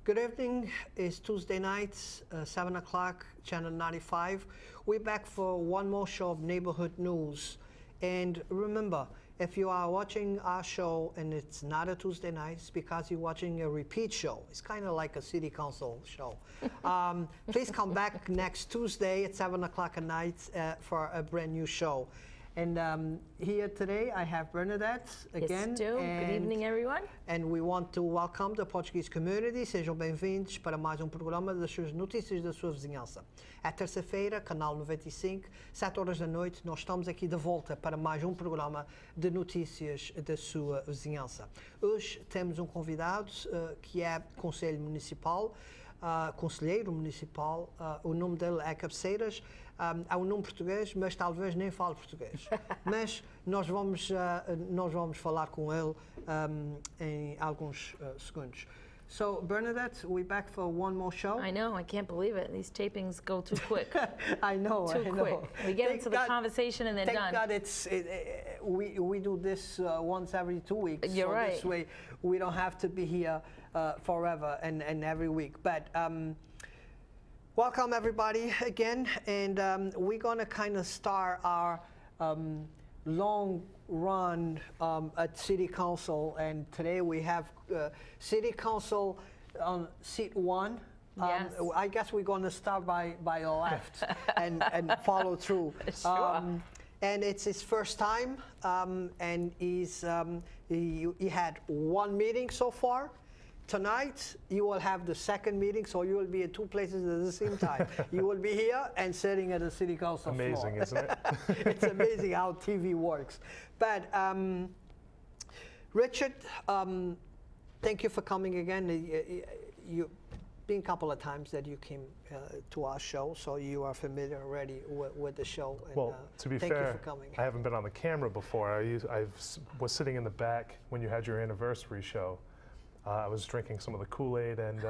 Good evening. It's Tuesday night, 7 o'clock, Channel 95. We're back for one more show of neighborhood news. And remember, if you are watching our show and it's not a Tuesday night, it's because you're watching a repeat show. It's kind of like a city council show. Please come back next Tuesday at 7 o'clock at night for a brand new show. And here today I have Bernadette again. Yes, do. Good evening, everyone. And we want to welcome the Portuguese community. Sejam bem-vindos para mais programa das suas notícias da sua vizinhança. É terça-feira, canal 95, 7 horas da noite, nós estamos aqui de volta para mais programa de notícias da sua vizinhança. Hoje temos convidado que é Conselho Municipal, Conselheiro Municipal, o nome dele é Cabeceiras. É um nome português, mas talvez nem fale português. Mas nós vamos falar com ele em alguns segundos. So, Bernadette, we're back for one more show. I know, I can't believe it. These tapings go too quick. I know, too I know. quick. We get into the conversation and then done. Thank God we do this once every 2 weeks. You're so right. This way we don't have to be here forever and every week. But welcome everybody again, and we're gonna kind of start our long run at City Council, and today we have City Council on seat 1. Yes. I guess we're gonna start by the left and follow through. Sure. And it's his first time, and he had one meeting so far. Tonight, you will have the second meeting, so you will be at 2 places at the same time. You will be here and sitting at the City Council floor. Amazing, isn't it? It's amazing how TV works. But Richard, thank you for coming again. You've been a couple of times that you came to our show, so you are familiar already with the show. And, well, to be thank fair, you for coming. I haven't been on the camera before. I was sitting in the back when you had your anniversary show. I was drinking some of the Kool-Aid and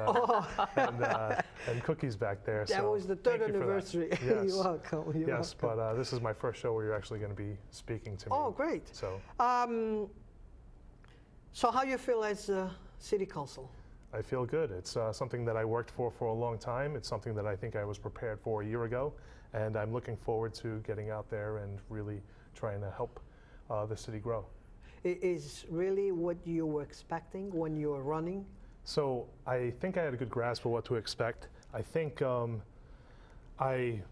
cookies back there. That was the third anniversary. Yes. You're welcome. You're yes, welcome. but this is my first show where you're actually going to be speaking to me. Oh, great. So how you feel as City Council? I feel good. It's something that I worked for a long time. It's something that I think I was prepared for a year ago, and I'm looking forward to getting out there and really trying to help the city grow. Is really what you were expecting when you were running? So I think I had a good grasp of what to expect. I think I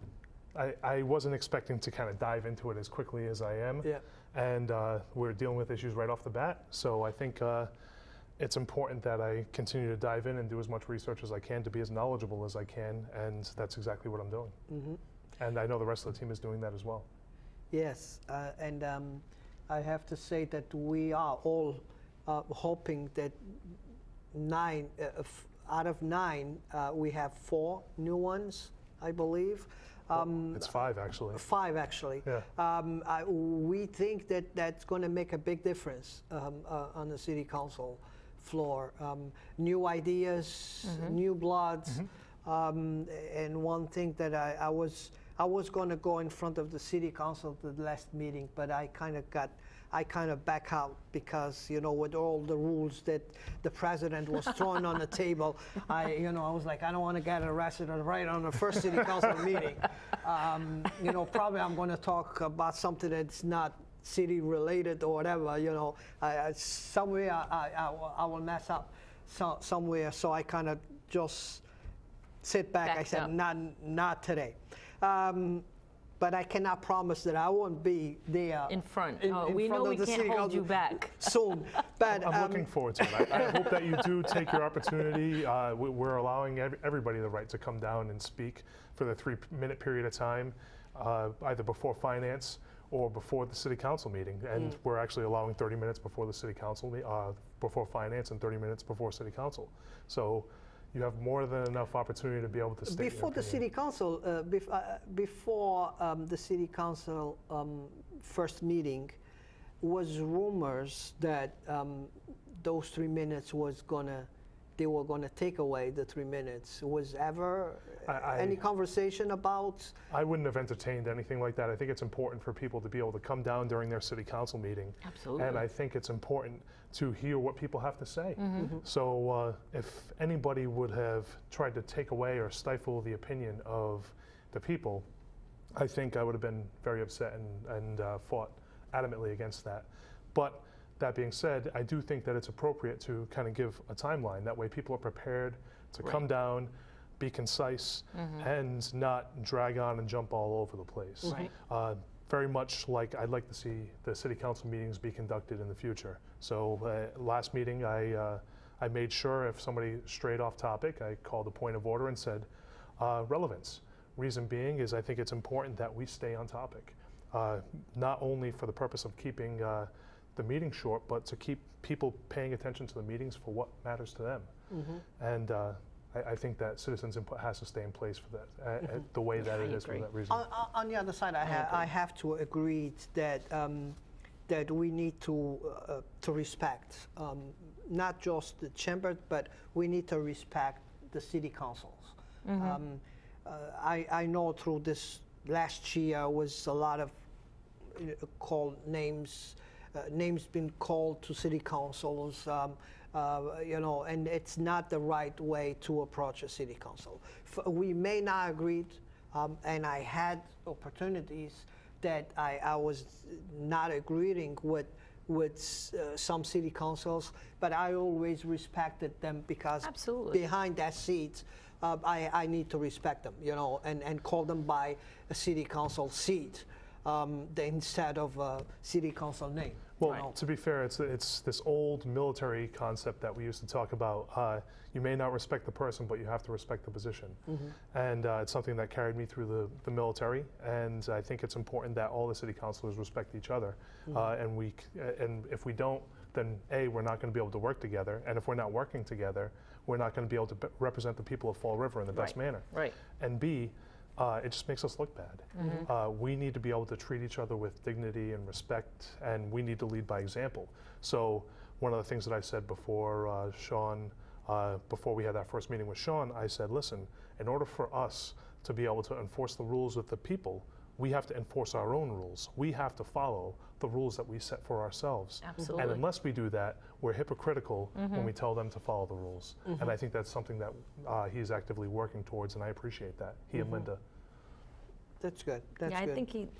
wasn't expecting to kind of dive into it as quickly as I am. Yeah. And we're dealing with issues right off the bat. So I think it's important that I continue to dive in and do as much research as I can to be as knowledgeable as I can. And that's exactly what I'm doing. Mm-hmm. And I know the rest of the team is doing that as well. Yes, I have to say that we are all hoping that out of 9, we have 4 new ones, I believe. It's 5 actually. 5 actually. Yeah. We think that that's going to make a big difference on the City Council floor. New ideas, new bloods, and one thing that I was going to go in front of the City Council at the last meeting, but I kind of back out because, you know, with all the rules that the president was throwing on the table, I was like, I don't want to get arrested right on the first City Council meeting. Probably I'm going to talk about something that's not city related or whatever, somewhere I will mess up somewhere. So I kind of just sit back. I said, not today. But I cannot promise that I won't be there in front. We know we can't hold you back soon. But I'm looking forward to it. I hope that you do take your opportunity. We're allowing everybody the right to come down and speak for the 3-minute period of time, either before finance or before the City Council meeting. And we're actually allowing 30 minutes before the City Council, before finance, and 30 minutes before City Council. So you have more than enough opportunity to be able to state before the City Council, before the City Council first meeting, was rumors that those 3 minutes was gonna they were going to take away the 3 minutes. Was ever I- any conversation about? I wouldn't have entertained anything like that. I think it's important for people to be able to come down during their city council meeting. Absolutely. And I think it's important to hear what people have to say. So if anybody would have tried to take away or stifle the opinion of the people, I think I would have been very upset and fought adamantly against that. But that being said, I do think that it's appropriate to kind of give a timeline. That way people are prepared to come down, be concise, and not drag on and jump all over the place. Right. Very much like I'd like to see the city council meetings be conducted in the future. So last meeting, I made sure if somebody strayed off topic, I called a point of order and said, relevance. Reason being is I think it's important that we stay on topic, not only for the purpose of keeping the meeting short, but to keep people paying attention to the meetings for what matters to them. And I think that citizens' input has to stay in place for that, the way that it is for that reason. On the other side, I have to agree that that we need to respect not just the chamber, but we need to respect the city councils. I know through this last year was a lot of called names. Names been called to city councils, and it's not the right way to approach a city council. We may not agree, and I had opportunities that I was not agreeing with some city councils, but I always respected them because Absolutely. behind that seat, I need to respect them, and call them by a city council seat instead of a city council name. Well, to be fair, it's this old military concept that we used to talk about. You may not respect the person, but you have to respect the position. And it's something that carried me through the military. And I think it's important that all the city councilors respect each other. And if we don't, then A, we're not going to be able to work together. And if we're not working together, we're not going to be able to represent the people of Fall River in the best manner. Right. And B, it just makes us look bad. We need to be able to treat each other with dignity and respect, and we need to lead by example. So one of the things that I said before Sean, before we had that first meeting with Sean, I said, listen, in order for us to be able to enforce the rules with the people, we have to enforce our own rules. We have to follow the rules that we set for ourselves. Absolutely. And unless we do that, we're hypocritical when we tell them to follow the rules. And I think that's something that he's actively working towards, and I appreciate that, he and Linda. That's good. That's Yeah, good. I think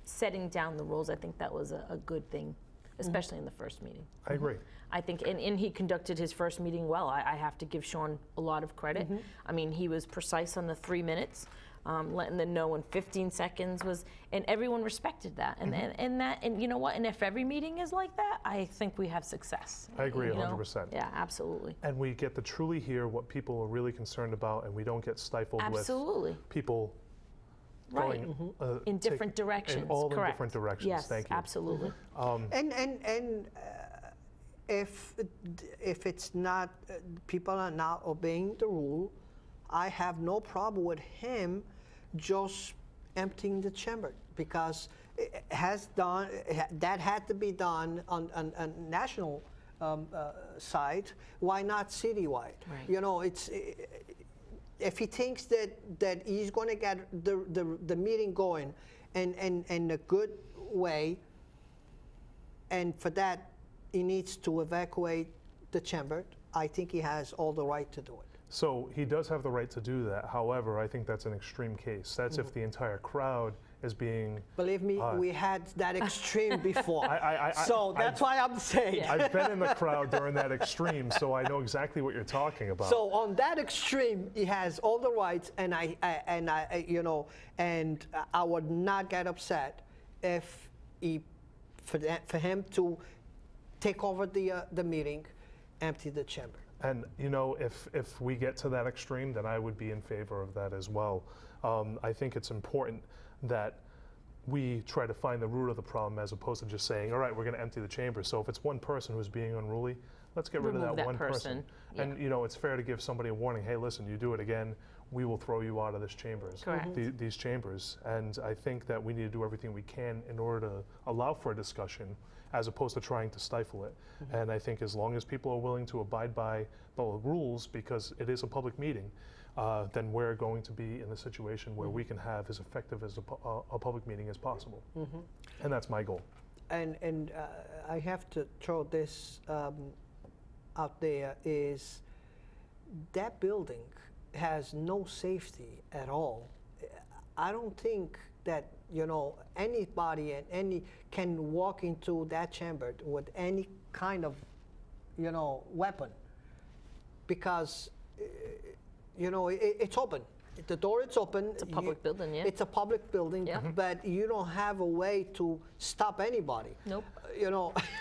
setting down the rules, I think that was a good thing, especially in the first meeting. I agree. I think, and he conducted his first meeting well. I have to give Sean a lot of credit. I mean, he was precise on the 3 minutes, letting them know in 15 seconds was, and everyone respected that. And you know what? And if every meeting is like that, I think we have success. I agree 100%. 100%. Yeah, absolutely. And we get to truly hear what people are really concerned about, and we don't get stifled Absolutely. with people Right. going In different directions. all Correct. in different directions. Yes, Thank you. absolutely. And if it's not people are not obeying the rule, I have no problem with him just emptying the chamber, because it has done that had to be done on national side. Why not citywide? Right. It's. If he thinks that he's going to get the meeting going in a good way, and for that he needs to evacuate the chamber, I think he has all the right to do it. So he does have the right to do that. However, I think that's an extreme case. That's if the entire crowd is being... Believe me, we had that extreme before. So that's why I'm saying. I've been in the crowd during that extreme, so I know exactly what you're talking about. So on that extreme, he has all the rights, and I would not get upset if for him to take over the meeting, empty the chamber. And if we get to that extreme, then I would be in favor of that as well. I think it's important that we try to find the root of the problem as opposed to just saying, all right, we're going to empty the chamber. So if it's one person who's being unruly, let's get rid of that one person. Yeah. And it's fair to give somebody a warning. Hey, listen, you do it again, we will throw you out of this chambers, Correct. these chambers. And I think that we need to do everything we can in order to allow for a discussion as opposed to trying to stifle it. And I think as long as people are willing to abide by the rules, because it is a public meeting, then we're going to be in a situation where we can have as effective as a public meeting as possible. And that's my goal. And I have to throw this out there is that building has no safety at all. I don't think that anybody and any can walk into that chamber with any kind of weapon, because it's open. The door is open. It's a public building, yeah. It's a public building, Yeah. but you don't have a way to stop anybody. Nope.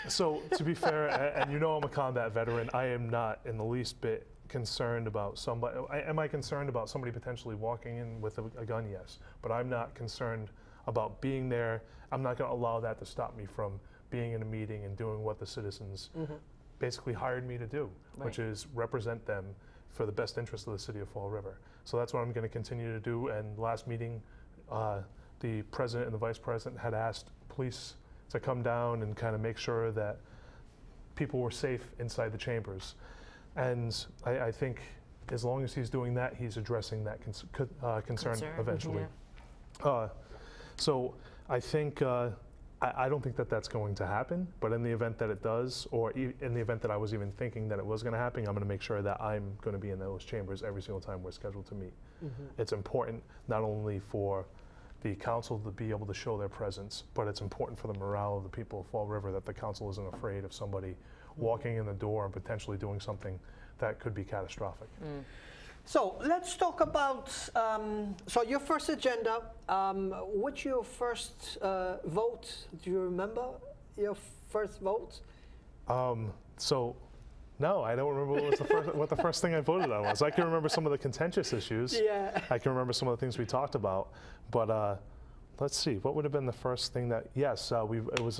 So to be fair, and I'm a combat veteran, I am not in the least bit concerned about somebody. Am I concerned about somebody potentially walking in with a gun? Yes, but I'm not concerned about being there. I'm not going to allow that to stop me from being in a meeting and doing what the citizens basically hired me to do, which is represent them for the best interest of the city of Fall River. So that's what I'm going to continue to do. And last meeting, the president and the vice president had asked police to come down and kind of make sure that people were safe inside the chambers. And I think as long as he's doing that, he's addressing that concern eventually. So I think, I don't think that that's going to happen, but in the event that it does, or in the event that I was even thinking that it was going to happen, I'm going to make sure that I'm going to be in those chambers every single time we're scheduled to meet. It's important not only for the council to be able to show their presence, but it's important for the morale of the people of Fall River that the council isn't afraid of somebody walking in the door and potentially doing something that could be catastrophic. So let's talk about, so your first agenda, what's your first vote? Do you remember your first vote? No, I don't remember what the first thing I voted on was. I can remember some of the contentious issues. Yeah. I can remember some of the things we talked about, but let's see, what would have been the first thing that, yes, it was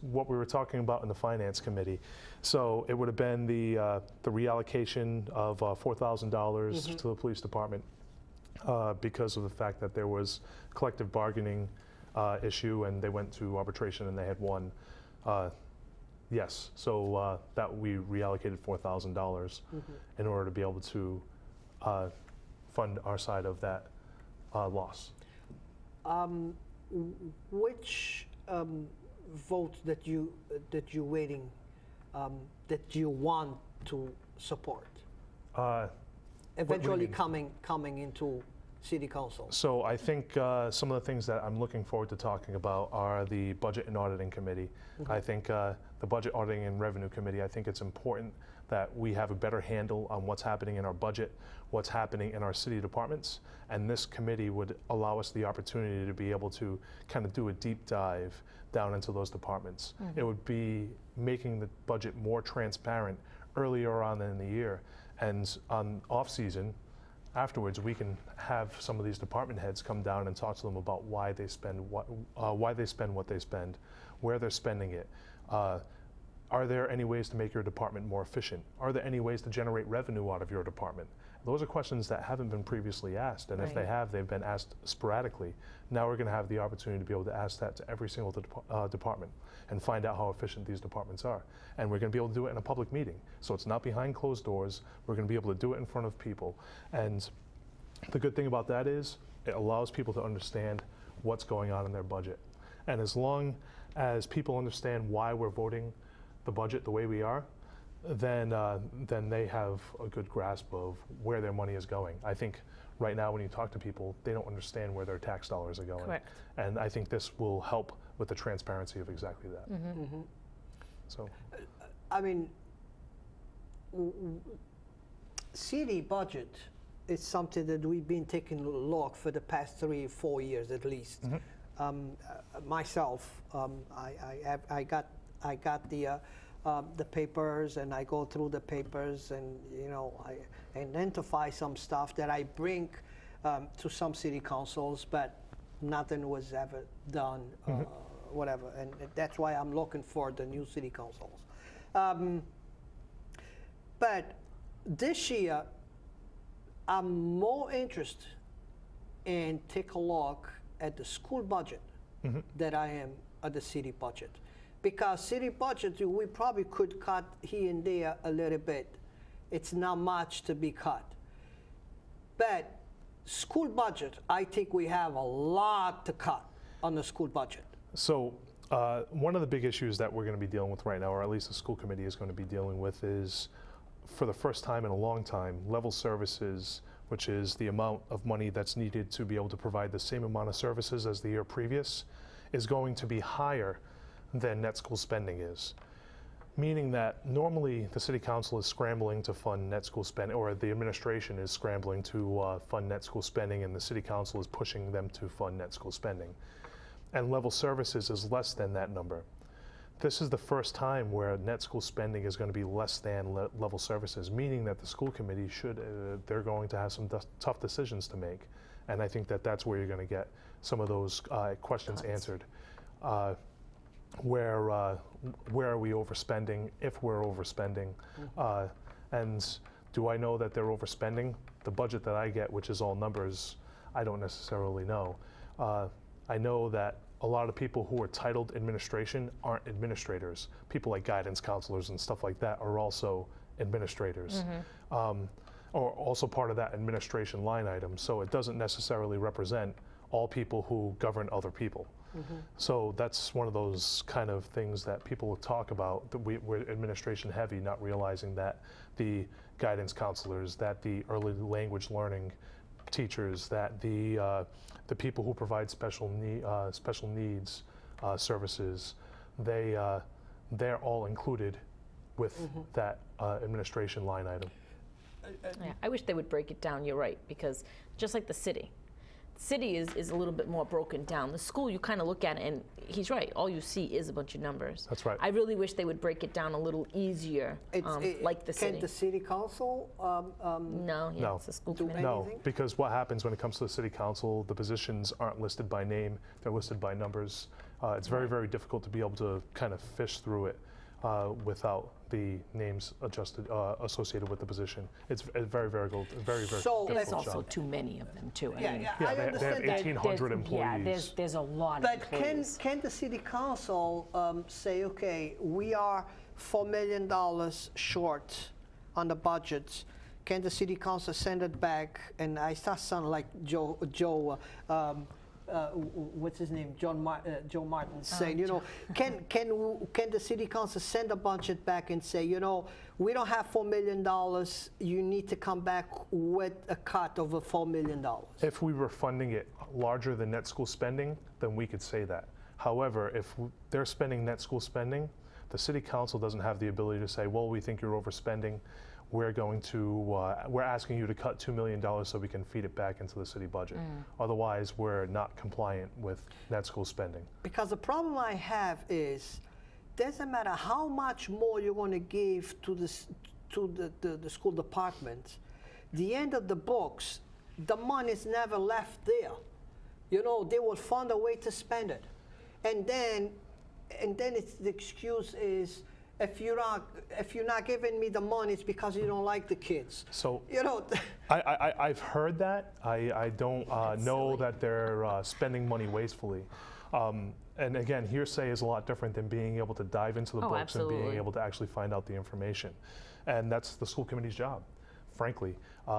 what we were talking about in the Finance Committee. So it would have been the reallocation of $4,000 to the police department because of the fact that there was collective bargaining issue and they went to arbitration and they had won. Yes, so that we reallocated $4,000 in order to be able to fund our side of that loss. Which vote that you waiting that you want to support? Eventually coming into City Council. So I think some of the things that I'm looking forward to talking about are the Budget and Auditing Committee. I think the Budget, Auditing, and Revenue Committee, I think it's important that we have a better handle on what's happening in our budget, what's happening in our city departments, and this committee would allow us the opportunity to be able to kind of do a deep dive down into those departments. It would be making the budget more transparent earlier on in the year, and on off-season, afterwards, we can have some of these department heads come down and talk to them about why they spend what they spend, where they're spending it. Are there any ways to make your department more efficient? Are there any ways to generate revenue out of your department? Those are questions that haven't been previously asked, and if they have, they've been asked sporadically. Now we're going to have the opportunity to be able to ask that to every single department and find out how efficient these departments are. And we're going to be able to do it in a public meeting. So it's not behind closed doors. We're going to be able to do it in front of people. And the good thing about that is it allows people to understand what's going on in their budget. And as long as people understand why we're voting the budget the way we are, then they have a good grasp of where their money is going. I think right now when you talk to people, they don't understand where their tax dollars are going. Correct. And I think this will help with the transparency of exactly that. So, I mean, city budget is something that we've been taking a look for the past 3 or 4 years at least. Myself, I got the papers, and I go through the papers, and I identify some stuff that I bring to some city councils, but nothing was ever done, whatever. And that's why I'm looking for the new city councils. But this year, I'm more interested in take a look at the school budget than I am at the city budget. Because city budget, we probably could cut here and there a little bit. It's not much to be cut. But school budget, I think we have a lot to cut on the school budget. So one of the big issues that we're going to be dealing with right now, or at least the school committee is going to be dealing with, is for the first time in a long time, level services, which is the amount of money that's needed to be able to provide the same amount of services as the year previous, is going to be higher than net school spending is. Meaning that normally the city council is scrambling to fund net school spending, or the administration is scrambling to fund net school spending, and the city council is pushing them to fund net school spending. And level services is less than that number. This is the first time where net school spending is going to be less than level services, meaning that the school committee they're going to have some tough decisions to make. And I think that that's where you're going to get some of those questions answered. Where are we overspending, if we're overspending? And do I know that they're overspending? The budget that I get, which is all numbers, I don't necessarily know. I know that a lot of people who are titled administration aren't administrators. People like guidance counselors and stuff like that are also administrators, or also part of that administration line item. So it doesn't necessarily represent all people who govern other people. So that's one of those kind of things that people will talk about, that we're administration heavy, not realizing that the guidance counselors, that the early language learning teachers, that the people who provide special needs services, they're all included with that administration line item. Yeah, I wish they would break it down, you're right, because just like the city is a little bit more broken down. The school, you kind of look at it, and he's right, all you see is a bunch of numbers. That's right. I really wish they would break it down a little easier, like the city. Can the city council? No, yeah, No. it's the school Do committee. No, anything? because what happens when it comes to the city council, the positions aren't listed by name, they're listed by numbers. It's very, very difficult to be able to kind of fish through it without the names associated with the position. It's very, very So There's difficult also job. too many of them too. Yeah, I mean, yeah, Yeah, I they have understand that. 1,800 employees. there's a lot of But employees. can the city council say, okay, we are $4 million short on the budget. Can the city council send it back? And I start sounding like Joe what's his name, Joe Martin, saying, you know, can the city council send a budget back and say, you know, we don't have $4 million. You need to come back with a cut of $4 million. If we were funding it larger than net school spending, then we could say that. However, if they're spending net school spending, the city council doesn't have the ability to say, well, we think you're overspending. We're asking you to cut $2 million so we can feed it back into the city budget. Otherwise, we're not compliant with net school spending. Because the problem I have is, doesn't matter how much more you're going to give to the school department, the end of the books, the money's never left there. You know, they will find a way to spend it, and then it's the excuse is, if you're not giving me the money, it's because you don't like the kids. So, you know, I've heard that. I don't know that they're spending money wastefully. And again, hearsay is a lot different than being able to dive into the books and being able to actually find out the information. And that's the school committee's job, frankly.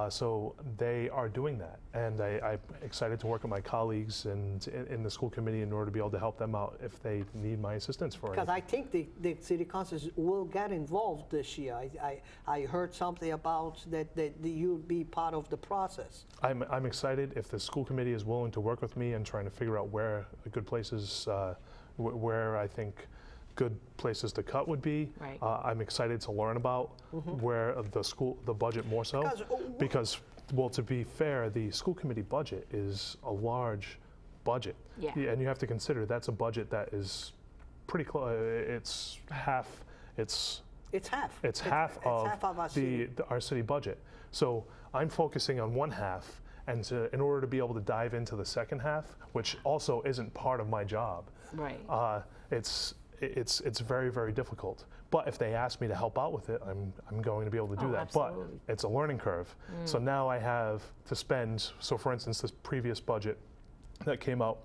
So they are doing that. And I'm excited to work with my colleagues and in the school committee in order to be able to help them out if they need my assistance for it. because I think the city councils will get involved this year. I heard something about that you'll be part of the process. I'm excited if the school committee is willing to work with me and trying to figure out where good places, where I think good places to cut would be. Right. I'm excited to learn about where the budget more so. Because, well, to be fair, the school committee budget is a large budget. Yeah. And you have to consider that's a budget that is pretty close. It's half. It's half of our city budget. So I'm focusing on one half, and in order to be able to dive into the second half, which also isn't part of my job, Right. it's very, very difficult. But if they ask me to help out with it, I'm going to be able to do that. Absolutely. But it's a learning curve. So now I have to spend, so for instance, this previous budget that came out,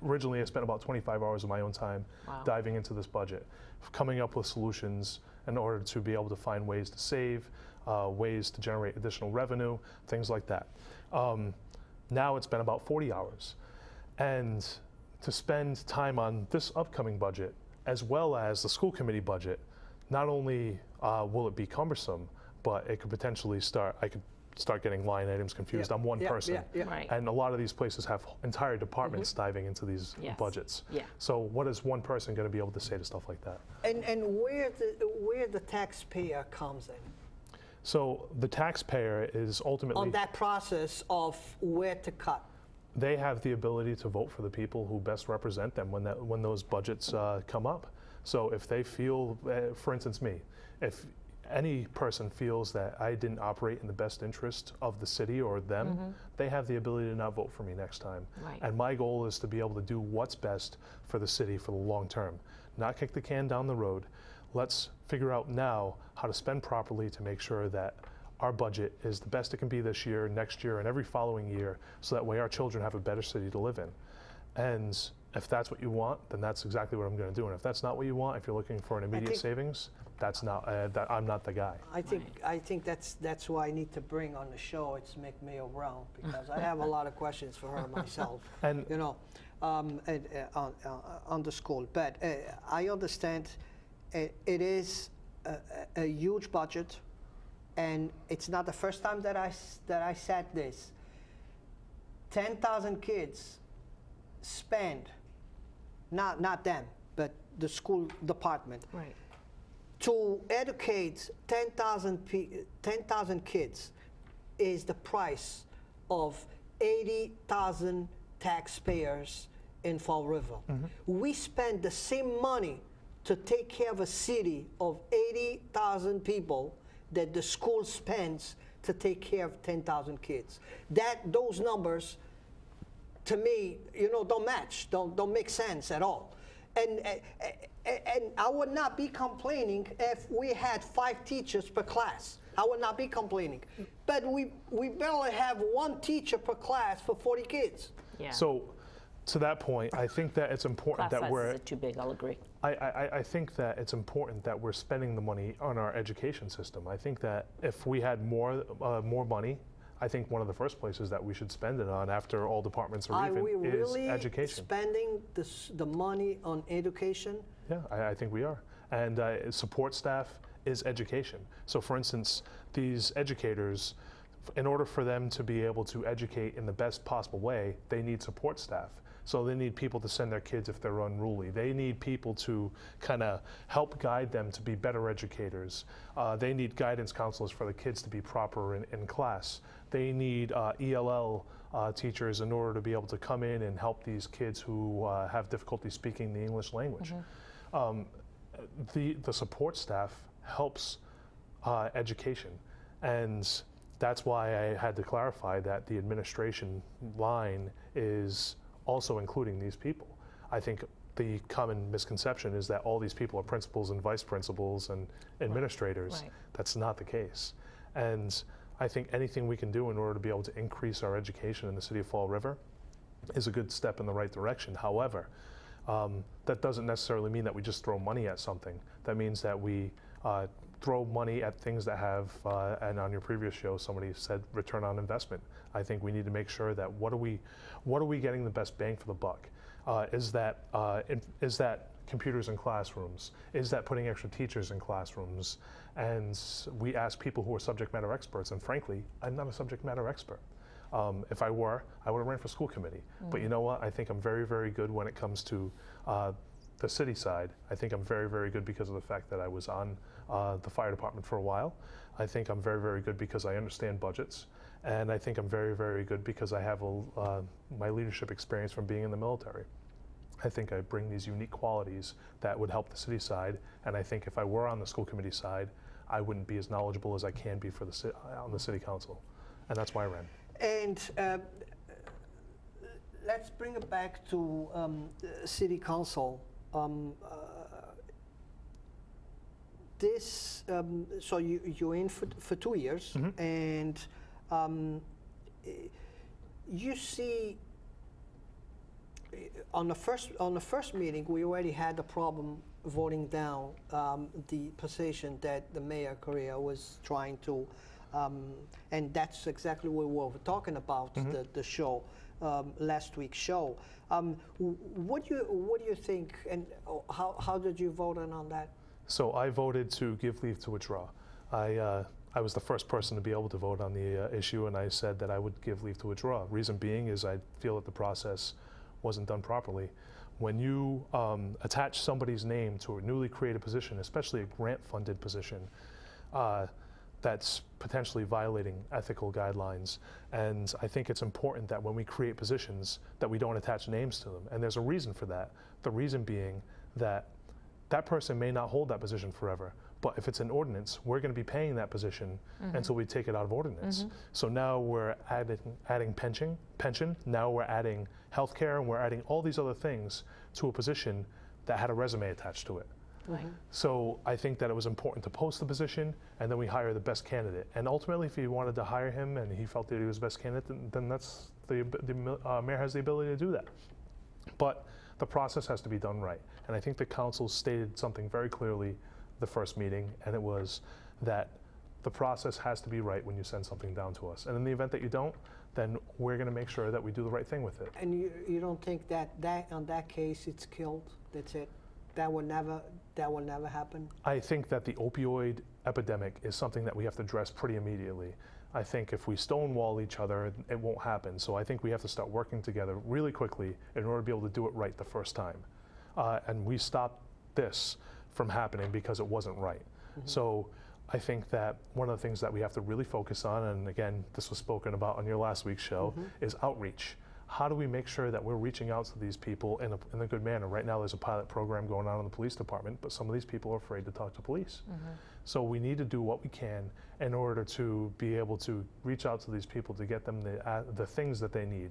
originally I spent about 25 hours of my own time diving into this budget, coming up with solutions in order to be able to find ways to save, ways to generate additional revenue, things like that. Now it's been about 40 hours. And to spend time on this upcoming budget, as well as the school committee budget, not only will it be cumbersome, but it could potentially I could start getting line items confused. I'm one person. Right. And a lot of these places have entire departments diving into these budgets. Yeah. So what is one person going to be able to say to stuff like that? And where the taxpayer comes in So the taxpayer is ultimately on that process of where to cut. They have the ability to vote for the people who best represent them when those budgets come up. So if they feel, for instance, me, if any person feels that I didn't operate in the best interest of the city or them, they have the ability to not vote for me next time. Right. And my goal is to be able to do what's best for the city for the long term, not kick the can down the road. Let's figure out now how to spend properly to make sure that our budget is the best it can be this year, next year, and every following year, so that way our children have a better city to live in. And if that's what you want, then that's exactly what I'm going to do. And if that's not what you want, if you're looking for an immediate savings, that's not. I'm not the guy. I think that's who I need to bring on the show. It's make Mayor Brown, because I have a lot of questions for her myself. And you know, on the school. But I understand it is a huge budget. And it's not the first time that I said this. 10,000 kids spend, not them, but the school department, Right. to educate 10,000 kids is the price of 80,000 taxpayers in Fall River. We spend the same money to take care of a city of 80,000 people that the school spends to take care of 10,000 kids. Those numbers, to me, don't match, don't make sense at all. And I would not be complaining if we had 5 teachers per class. I would not be complaining. But we barely have 1 teacher per class for 40 kids. Yeah. so, to that point, I think that it's important Class that sizes we're. are too big, I'll agree. I think that it's important that we're spending the money on our education system. I think that if we had more money, I think one of the first places that we should spend it on after all departments are even we is really education. spending the money on education? Yeah, I think we are. And support staff is education. So for instance, these educators, in order for them to be able to educate in the best possible way, they need support staff. So they need people to send their kids if they're unruly. They need people to kind of help guide them to be better educators. They need guidance counselors for the kids to be proper in class. They need ELL teachers in order to be able to come in and help these kids who have difficulty speaking the English language. The support staff helps education. And that's why I had to clarify that the administration line is also including these people. I think the common misconception is that all these people are principals and vice principals and administrators. Right. That's not the case. And I think anything we can do in order to be able to increase our education in the city of Fall River is a good step in the right direction. However, that doesn't necessarily mean that we just throw money at something. That means that we throw money at things that have, and on your previous show, somebody said return on investment. I think we need to make sure that what are we getting the best bang for the buck? Is that computers in classrooms? Is that putting extra teachers in classrooms? And we ask people who are subject matter experts, and frankly, I'm not a subject matter expert. If I were, I would have ran for school committee. But you know what? I think I'm very, very good when it comes to the city side. I think I'm very, very good because of the fact that I was on the fire department for a while. I think I'm very, very good because I understand budgets. And I think I'm very, very good because I have my leadership experience from being in the military. I think I bring these unique qualities that would help the city side. And I think if I were on the school committee side, I wouldn't be as knowledgeable as I can be for on the city council. And that's why I ran. And let's bring it back to city council. this, so you're in for 2 years, and you see, on the first meeting, we already had the problem voting down the position that the Mayor Correa was trying to, and that's exactly what we were talking about the show, last week's show. What do you think, and how did you vote on that? So I voted to give leave to withdraw. I was the first person to be able to vote on the issue, and I said that I would give leave to withdraw. Reason being is I feel that the process wasn't done properly. When you attach somebody's name to a newly created position, especially a grant-funded position, that's potentially violating ethical guidelines. And I think it's important that when we create positions that we don't attach names to them. And there's a reason for that. The reason being that that person may not hold that position forever. But if it's an ordinance, we're going to be paying that position until we take it out of ordinance. So now we're adding pension, now we're adding healthcare, and we're adding all these other things to a position that had a resume attached to it. Right. So I think that it was important to post the position, and then we hire the best candidate. And ultimately, if he wanted to hire him and he felt that he was the best candidate, then that's the mayor has the ability to do that. But the process has to be done right. And I think the council stated something very clearly the first meeting, and it was that the process has to be right when you send something down to us. And in the event that you don't, then we're going to make sure that we do the right thing with it. And you don't think that on that case it's killed? That's it? That will never happen? I think that the opioid epidemic is something that we have to address pretty immediately. I think if we stonewall each other, it won't happen. So I think we have to start working together really quickly in order to be able to do it right the first time. And we stopped this from happening because it wasn't right. So I think that one of the things that we have to really focus on, and again, this was spoken about on your last week's show, is outreach. How do we make sure that we're reaching out to these people in a good manner? Right now there's a pilot program going on in the police department, but some of these people are afraid to talk to police. So we need to do what we can in order to be able to reach out to these people to get them the things that they need.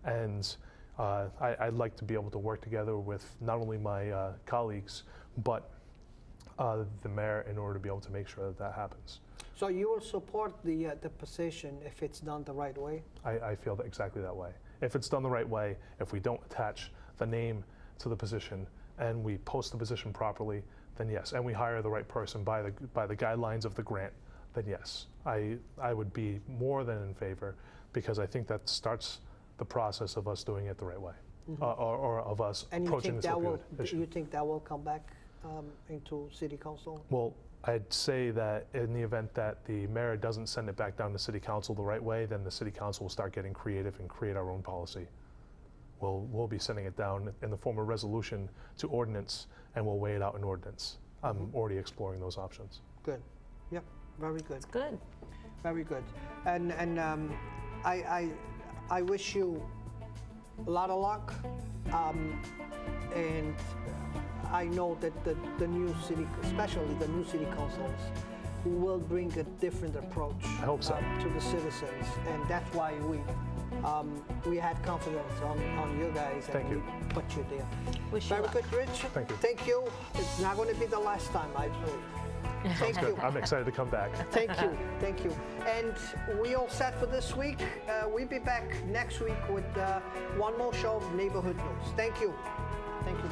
And I'd like to be able to work together with not only my colleagues, but the mayor in order to be able to make sure that that happens. So you will support the position if it's done the right way? I feel that exactly that way. If it's done the right way, if we don't attach the name to the position and we post the position properly, then yes, and we hire the right person by the guidelines of the grant, then yes, I would be more than in favor, because I think that starts the process of us doing it the right way, or of us approaching this opioid issue. You think that will come back into City Council? Well, I'd say that in the event that the mayor doesn't send it back down to City Council the right way, then the City Council will start getting creative and create our own policy. We'll be sending it down in the form of resolution to ordinance, and we'll weigh it out in ordinance. I'm already exploring those options. Good. Yep. Very good. It's good. Very good. And I wish you a lot of luck. And I know that the new city, especially the new city councils, will bring a different approach. I hope so. To the citizens, and that's why we had confidence on you guys. Thank you. We put you there. Wish you Very luck. good, Rich. Thank you. Thank you. It's not going to be the last time, I believe. Thank you. I'm excited to come back. Thank you. Thank you. And we all set for this week. We'll be back next week with one more show of Neighborhood News. Thank you. Thank you.